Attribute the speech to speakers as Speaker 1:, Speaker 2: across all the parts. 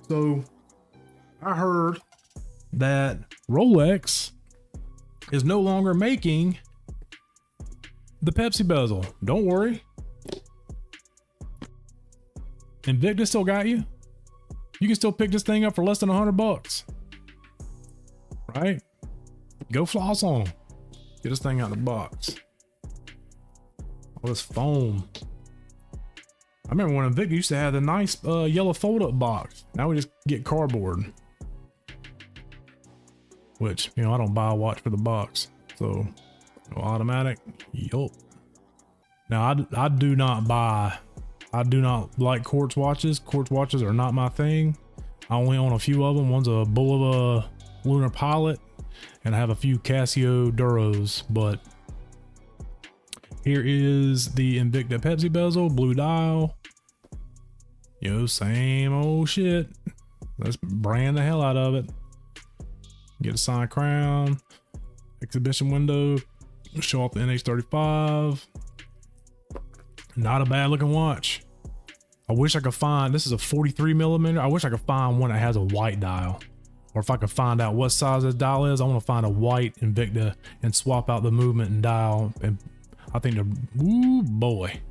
Speaker 1: So I heard that Rolex is no longer making the Pepsi Bezel. Don't worry. Invicta still got you. You can still pick this thing up for less than $100. Right? Go floss on them. Get this thing out of the box. All this foam. I remember when Invicta used to have the nice yellow fold-up box. Now we just get cardboard. Which, you know, I don't buy a watch for the box. So, automatic. Yup. Now, I do not like Quartz watches. Quartz watches are not my thing. I only own a few of them. One's a Bulova Lunar Pilot, and I have a few Casio Duros, but here is the Invicta Pepsi Bezel, blue dial. Yo, same old shit. Let's brand the hell out of it. Get a signed crown, exhibition window, show off the NH35. Not a bad looking watch. I wish I could find, this is a 43 millimeter. I wish I could find one that has a white dial. Or if I could find out what size this dial is, I want to find a white Invicta and swap out the movement and dial. And I think the, ooh boy,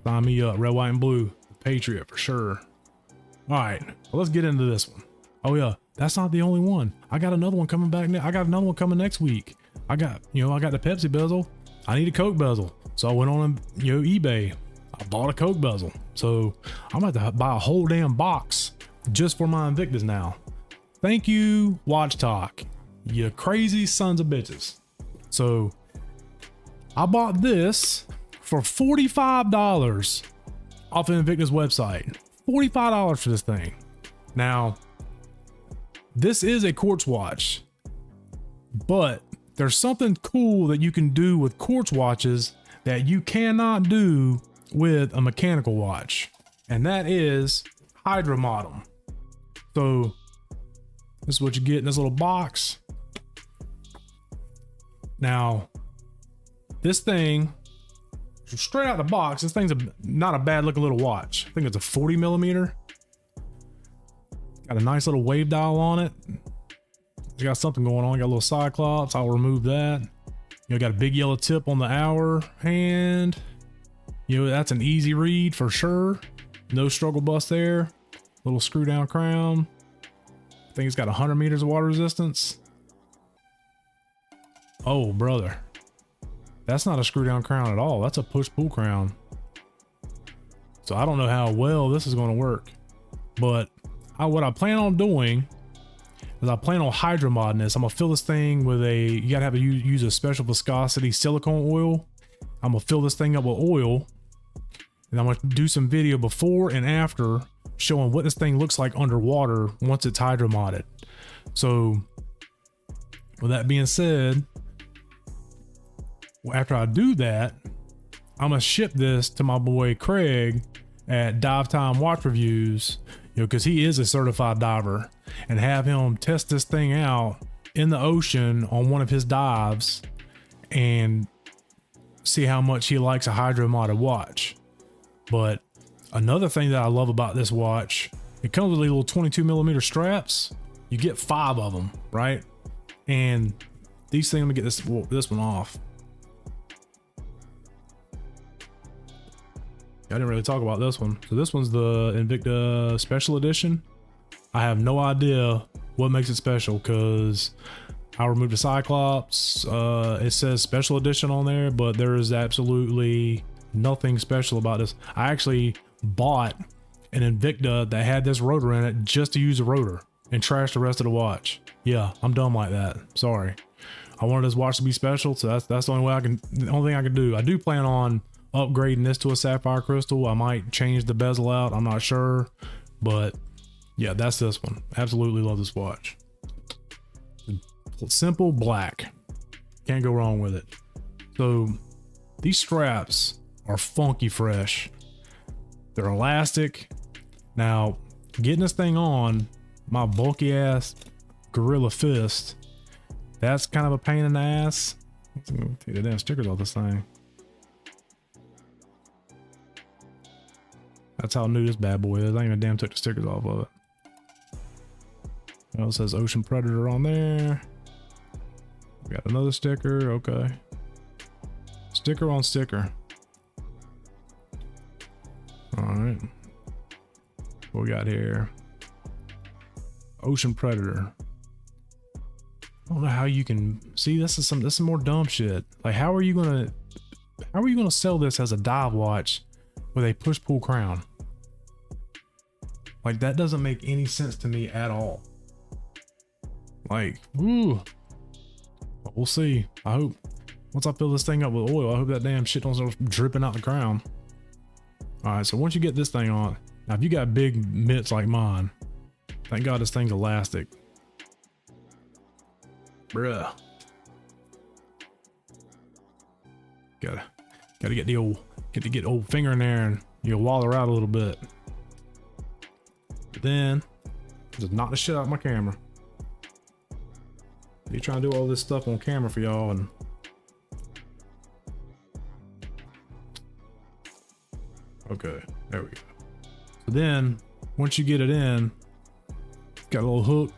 Speaker 1: sign me up, red, white, and blue. Patriot for sure. All right, well, let's get into this one. Oh yeah, that's not the only one. I got another one coming back. I got another one coming next week. I got the Pepsi bezel. I need a Coke bezel. So I went on, eBay. I bought a Coke bezel. So I'm about to buy a whole damn box just for my Invictas now. Thank you, Watch Talk. You crazy sons of bitches. So I bought this for $45 off of Invicta's website. $45 for this thing. Now, this is a Quartz watch, but there's something cool that you can do with Quartz watches that you cannot do with a mechanical watch, and that is hydro mod them. So this is what you get in this little box. Now, this thing, straight out the box, this thing's not a bad looking little watch. I think it's a 40 millimeter. Got a nice little wave dial on it. It's got something going on. Got a little cyclops. I'll remove that. Got a big yellow tip on the hour hand. That's an easy read for sure. No struggle bus there. Little screw down crown. I think it's got 100 meters of water resistance. Oh, brother. That's not a screw down crown at all. That's a push pull crown. So I don't know how well this is going to work, but what I plan on doing is I plan on hydro modding this. I'm gonna fill this thing with you gotta use a special viscosity silicone oil. I'm gonna fill this thing up with oil, and I'm gonna do some video before and after showing what this thing looks like underwater once it's hydro modded. So with that being said, after I do that, I'm gonna ship this to my boy Craig at Dive Time Watch Reviews, because he is a certified diver, and have him test this thing out in the ocean on one of his dives and see how much he likes a hydro modded watch. But another thing that I love about this watch, it comes with these little 22 millimeter straps. You get 5 of them, right? And these things, let me get this one off. I didn't really talk about this one. So this one's the Invicta Special Edition. I have no idea what makes it special because I removed the Cyclops. It says Special Edition on there, but there is absolutely nothing special about this. I actually bought an Invicta that had this rotor in it just to use the rotor and trash the rest of the watch. Yeah, I'm dumb like that. Sorry. I wanted this watch to be special, so that's the only way the only thing I can do. I do plan on upgrading this to a sapphire crystal. I might change the bezel out, I'm not sure, but yeah, that's this one. Absolutely love this watch. Simple black, can't go wrong with it. So these straps are funky fresh. They're elastic. Now getting this thing on my bulky ass gorilla fist, that's kind of a pain in the ass. Let's take the damn stickers off this thing. That's how new this bad boy is. I ain't even damn took the stickers off of it. Oh, it says Ocean Predator on there. We got another sticker. Okay. Sticker on sticker. All right. What we got here? Ocean Predator. I don't know how you can see this is some more dumb shit. Like how are you gonna sell this as a dive watch with a push-pull crown? Like that doesn't make any sense to me at all. Like, ooh. But we'll see. I hope once I fill this thing up with oil, I hope that damn shit don't start dripping out the crown. All right, so once you get this thing on, now if you got big mitts like mine, thank God this thing's elastic. Bruh. Gotta get the old finger in there and you'll waller out a little bit. But then just knock the shit out of my camera. Be trying to do all this stuff on camera for y'all and okay, there we go. So then once you get it in, got a little hook.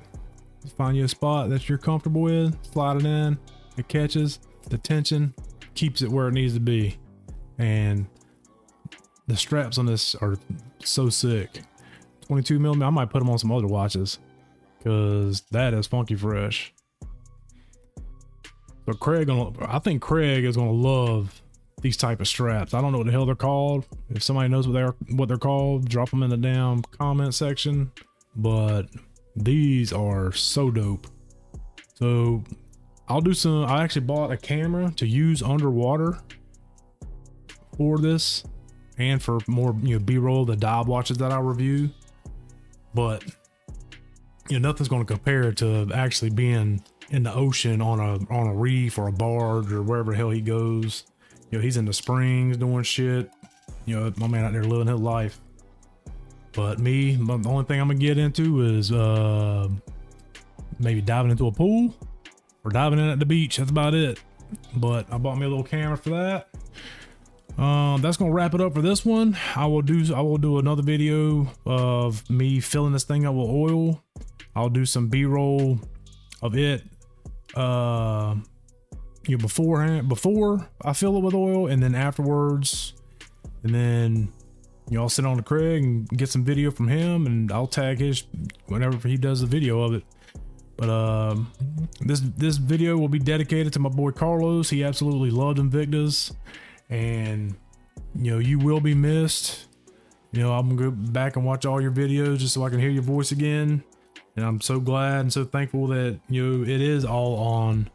Speaker 1: Find you a spot that you're comfortable with, slide it in, it catches the tension, keeps it where it needs to be. And the straps on this are so sick. 22 millimeter, I might put them on some other watches because that is funky fresh. So I think Craig is gonna love these type of straps. I don't know what the hell they're called. If somebody knows what they're called, drop them in the damn comment section. But these are so dope. So I actually bought a camera to use underwater for this and for more, B-roll, the dive watches that I review. But nothing's going to compare to actually being in the ocean on a reef or a barge or wherever the hell he goes. He's in the springs doing shit. My man out there living his life. But me, the only thing I'm gonna get into is maybe diving into a pool or diving in at the beach. That's about it. But I bought me a little camera for that. That's gonna wrap it up for this one. I will do another video of me filling this thing up with oil. I'll do some B-roll of it before I fill it with oil, and then afterwards, and then I'll sit on to Craig and get some video from him, and I'll tag his whenever he does the video of it. But this video will be dedicated to my boy Carlos. He absolutely loved Invictas, and you will be missed. I'm gonna go back and watch all your videos just so I can hear your voice again. And I'm so glad and so thankful that it is all on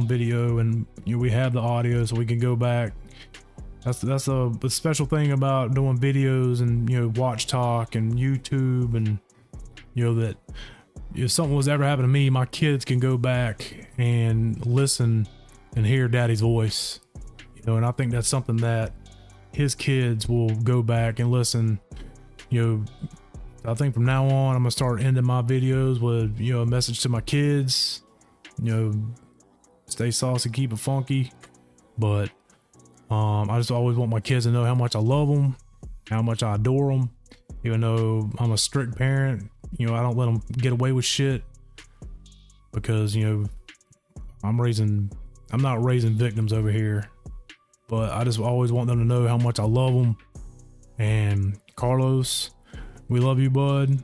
Speaker 1: video, and we have the audio so we can go back. That's a special thing about doing videos and watch talk and YouTube, and that if something was ever happen to me, my kids can go back and listen and hear daddy's voice. And I think that's something that his kids will go back and listen. I think from now on I'm gonna start ending my videos with a message to my kids. Stay saucy, keep it funky. But I just always want my kids to know how much I love them, how much I adore them. Even though I'm a strict parent, I don't let them get away with shit because I'm not raising victims over here. But I just always want them to know how much I love them. And Carlos, we love you, bud.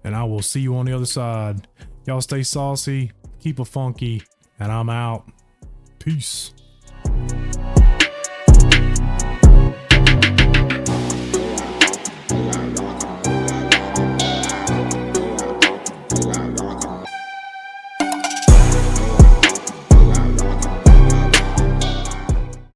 Speaker 1: And I will see you on the other side. Y'all stay saucy, keep it funky, and I'm out. Peace.